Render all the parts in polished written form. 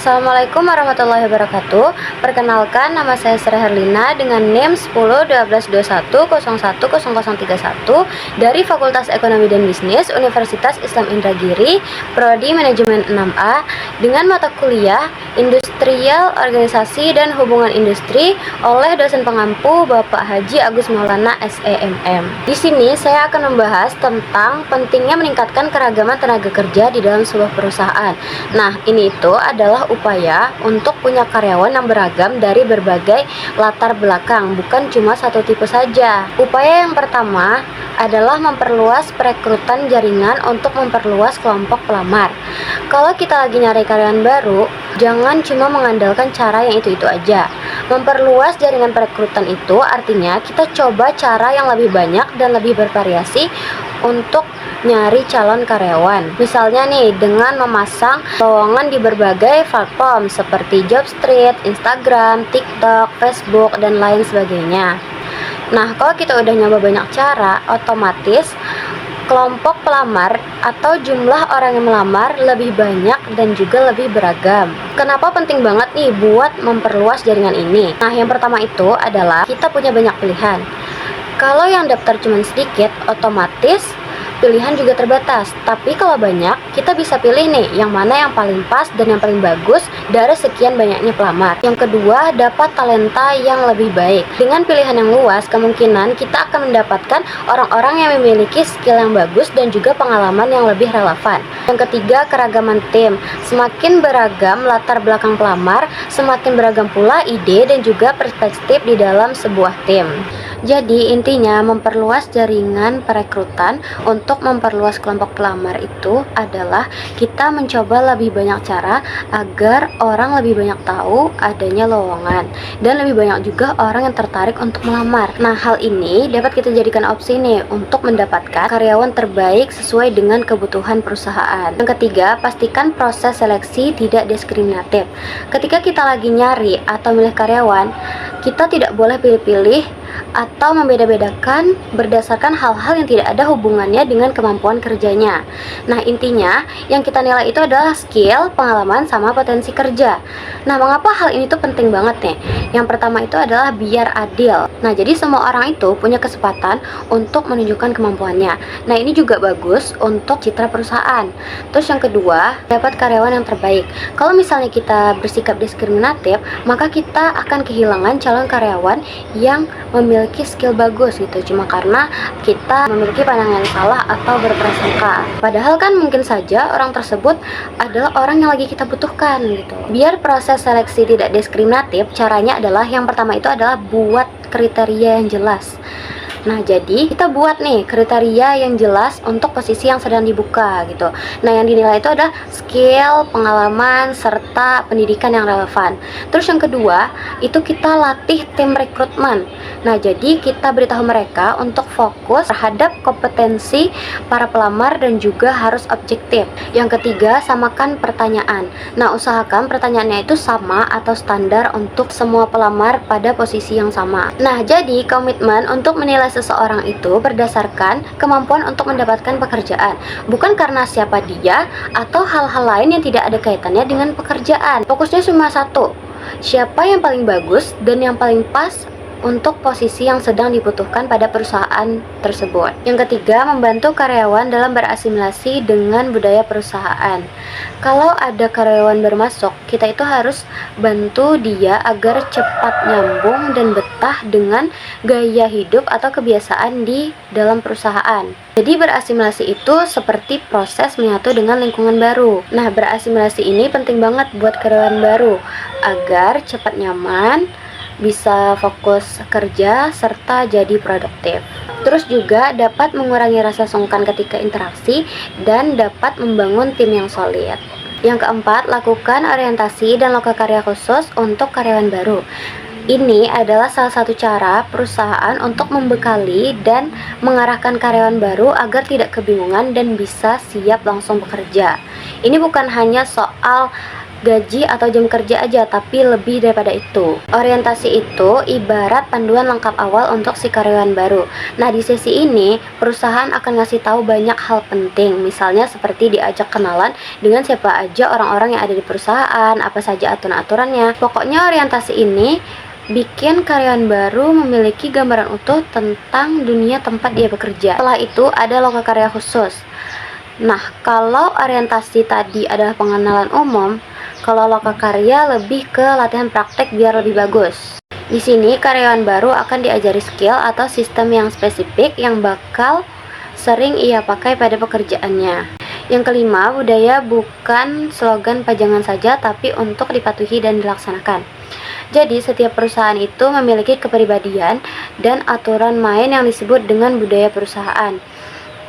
Assalamualaikum warahmatullahi wabarakatuh. Perkenalkan, nama saya Sri Herlina dengan NIM 10 12 21 01 0031 dari Fakultas Ekonomi dan Bisnis Universitas Islam Indragiri, Prodi Manajemen 6A, dengan mata kuliah Industrial Organisasi dan Hubungan Industri oleh dosen pengampu Bapak Haji Agus Maulana SEMM. Di sini saya akan membahas tentang pentingnya meningkatkan keragaman tenaga kerja di dalam sebuah perusahaan. Nah, ini itu adalah upaya untuk punya karyawan yang beragam dari berbagai latar belakang, bukan cuma satu tipe saja. Upaya yang pertama adalah memperluas perekrutan jaringan untuk memperluas kelompok pelamar. Kalau kita lagi nyari karyawan baru, jangan cuma mengandalkan cara yang itu-itu aja. Memperluas jaringan perekrutan itu artinya kita coba cara yang lebih banyak dan lebih bervariasi untuk nyari calon karyawan. Misalnya nih, dengan memasang lowongan di berbagai platform seperti Jobstreet, Instagram, TikTok, Facebook, dan lain sebagainya. Nah, kalau kita udah nyoba banyak cara, otomatis kelompok pelamar atau jumlah orang yang melamar lebih banyak dan juga lebih beragam. Kenapa penting banget nih buat memperluas jaringan ini? Nah, yang pertama itu adalah kita punya banyak pilihan. Kalau yang daftar cuma sedikit, otomatis pilihan juga terbatas. Tapi kalau banyak, kita bisa pilih nih yang mana yang paling pas dan yang paling bagus dari sekian banyaknya pelamar. Yang kedua, dapat talenta yang lebih baik. Dengan pilihan yang luas, kemungkinan kita akan mendapatkan orang-orang yang memiliki skill yang bagus dan juga pengalaman yang lebih relevan. Yang ketiga, keragaman tim. Semakin beragam latar belakang pelamar, semakin beragam pula ide dan juga perspektif di dalam sebuah tim. Jadi intinya memperluas jaringan perekrutan untuk memperluas kelompok pelamar itu adalah kita mencoba lebih banyak cara agar orang lebih banyak tahu adanya lowongan dan lebih banyak juga orang yang tertarik untuk melamar. Nah, hal ini dapat kita jadikan opsi nih untuk mendapatkan karyawan terbaik sesuai dengan kebutuhan perusahaan. Yang ketiga, pastikan proses seleksi tidak diskriminatif. Ketika kita lagi nyari atau milih karyawan, kita tidak boleh pilih-pilih atau membeda-bedakan berdasarkan hal-hal yang tidak ada hubungannya dengan kemampuan kerjanya. Nah, intinya yang kita nilai itu adalah skill, pengalaman, sama potensi kerja. Nah, mengapa hal ini tuh penting banget nih? Yang pertama itu adalah biar adil. Nah, jadi semua orang itu punya kesempatan untuk menunjukkan kemampuannya. Nah, ini juga bagus untuk citra perusahaan. Terus yang kedua, dapat karyawan yang terbaik. Kalau misalnya kita bersikap diskriminatif, maka kita akan kehilangan calon karyawan yang memiliki skill bagus gitu, cuma karena kita memiliki pandangan yang salah atau berprasangka. Padahal kan mungkin saja orang tersebut adalah orang yang lagi kita butuhkan gitu. Biar proses seleksi tidak diskriminatif, caranya adalah yang pertama itu adalah buat kriteria yang jelas. Nah, jadi kita buat nih kriteria yang jelas untuk posisi yang sedang dibuka gitu. Nah, yang dinilai itu adalah skill, pengalaman, serta pendidikan yang relevan. Terus yang kedua, itu kita latih tim rekrutmen. Nah, jadi kita beritahu mereka untuk fokus terhadap kompetensi para pelamar dan juga harus objektif. Yang ketiga, samakan pertanyaan. Nah, usahakan pertanyaannya itu sama atau standar untuk semua pelamar pada posisi yang sama. Nah, jadi komitmen untuk menilai seseorang itu berdasarkan kemampuan untuk mendapatkan pekerjaan, bukan karena siapa dia atau hal-hal lain yang tidak ada kaitannya dengan pekerjaan. Fokusnya cuma satu, siapa yang paling bagus dan yang paling pas untuk posisi yang sedang dibutuhkan pada perusahaan tersebut. Yang ketiga, membantu karyawan dalam berasimilasi dengan budaya perusahaan. Kalau ada karyawan baru masuk, kita itu harus bantu dia agar cepat nyambung dan betah dengan gaya hidup atau kebiasaan di dalam perusahaan. Jadi berasimilasi itu seperti proses menyatu dengan lingkungan baru. Nah, berasimilasi ini penting banget buat karyawan baru agar cepat nyaman, bisa fokus kerja, serta jadi produktif. Terus juga dapat mengurangi rasa sungkan ketika interaksi dan dapat membangun tim yang solid. Yang keempat, lakukan orientasi dan lokakarya khusus untuk karyawan baru. Ini adalah salah satu cara perusahaan untuk membekali dan mengarahkan karyawan baru agar tidak kebingungan dan bisa siap langsung bekerja. Ini bukan hanya soal gaji atau jam kerja aja, tapi lebih daripada itu. Orientasi itu ibarat panduan lengkap awal untuk si karyawan baru. Nah, di sesi ini perusahaan akan ngasih tahu banyak hal penting, misalnya seperti diajak kenalan dengan siapa aja orang-orang yang ada di perusahaan, apa saja aturan-aturannya. Pokoknya orientasi ini bikin karyawan baru memiliki gambaran utuh tentang dunia tempat dia bekerja. Setelah itu ada lokakarya khusus. Nah, kalau orientasi tadi adalah pengenalan umum, kalau lokakarya lebih ke latihan praktek biar lebih bagus. Di sini karyawan baru akan diajari skill atau sistem yang spesifik yang bakal sering ia pakai pada pekerjaannya. Yang kelima, budaya bukan slogan pajangan saja, tapi untuk dipatuhi dan dilaksanakan. Jadi, setiap perusahaan itu memiliki kepribadian dan aturan main yang disebut dengan budaya perusahaan.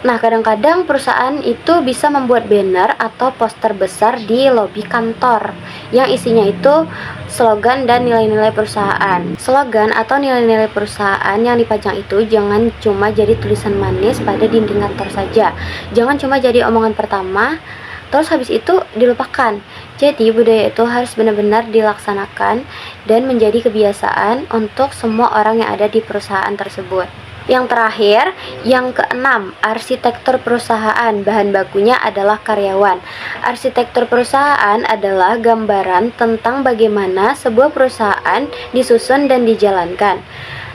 Nah, kadang-kadang perusahaan itu bisa membuat banner atau poster besar di lobi kantor yang isinya itu slogan dan nilai-nilai perusahaan. Slogan atau nilai-nilai perusahaan yang dipajang itu jangan cuma jadi tulisan manis pada dinding kantor saja. Jangan cuma jadi omongan pertama, terus habis itu dilupakan. Jadi budaya itu harus benar-benar dilaksanakan dan menjadi kebiasaan untuk semua orang yang ada di perusahaan tersebut. Yang terakhir, yang keenam, arsitektur perusahaan. Bahan bakunya adalah karyawan. Arsitektur perusahaan adalah gambaran tentang bagaimana sebuah perusahaan disusun dan dijalankan.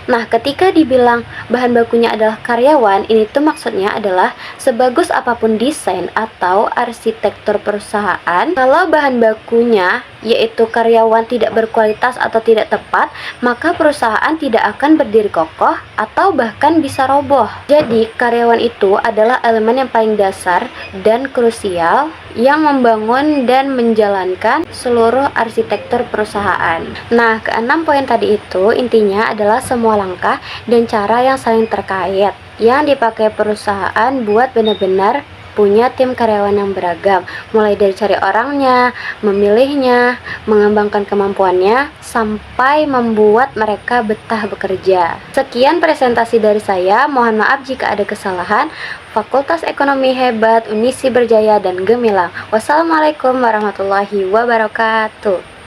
Nah, ketika dibilang bahan bakunya adalah karyawan, ini tuh maksudnya adalah sebagus apapun desain atau arsitektur perusahaan, kalau bahan bakunya yaitu karyawan tidak berkualitas atau tidak tepat, maka perusahaan tidak akan berdiri kokoh atau bahkan bisa roboh. Jadi, karyawan itu adalah elemen yang paling dasar dan krusial yang membangun dan menjalankan seluruh arsitektur perusahaan. Nah, keenam poin tadi itu intinya adalah semua langkah dan cara yang saling terkait yang dipakai perusahaan buat benar-benar punya tim karyawan yang beragam, mulai dari cari orangnya, memilihnya, mengembangkan kemampuannya, sampai membuat mereka betah bekerja. Sekian presentasi dari saya, mohon maaf jika ada kesalahan. Fakultas Ekonomi Hebat, Unisi Berjaya, dan Gemilang. Wassalamualaikum warahmatullahi wabarakatuh.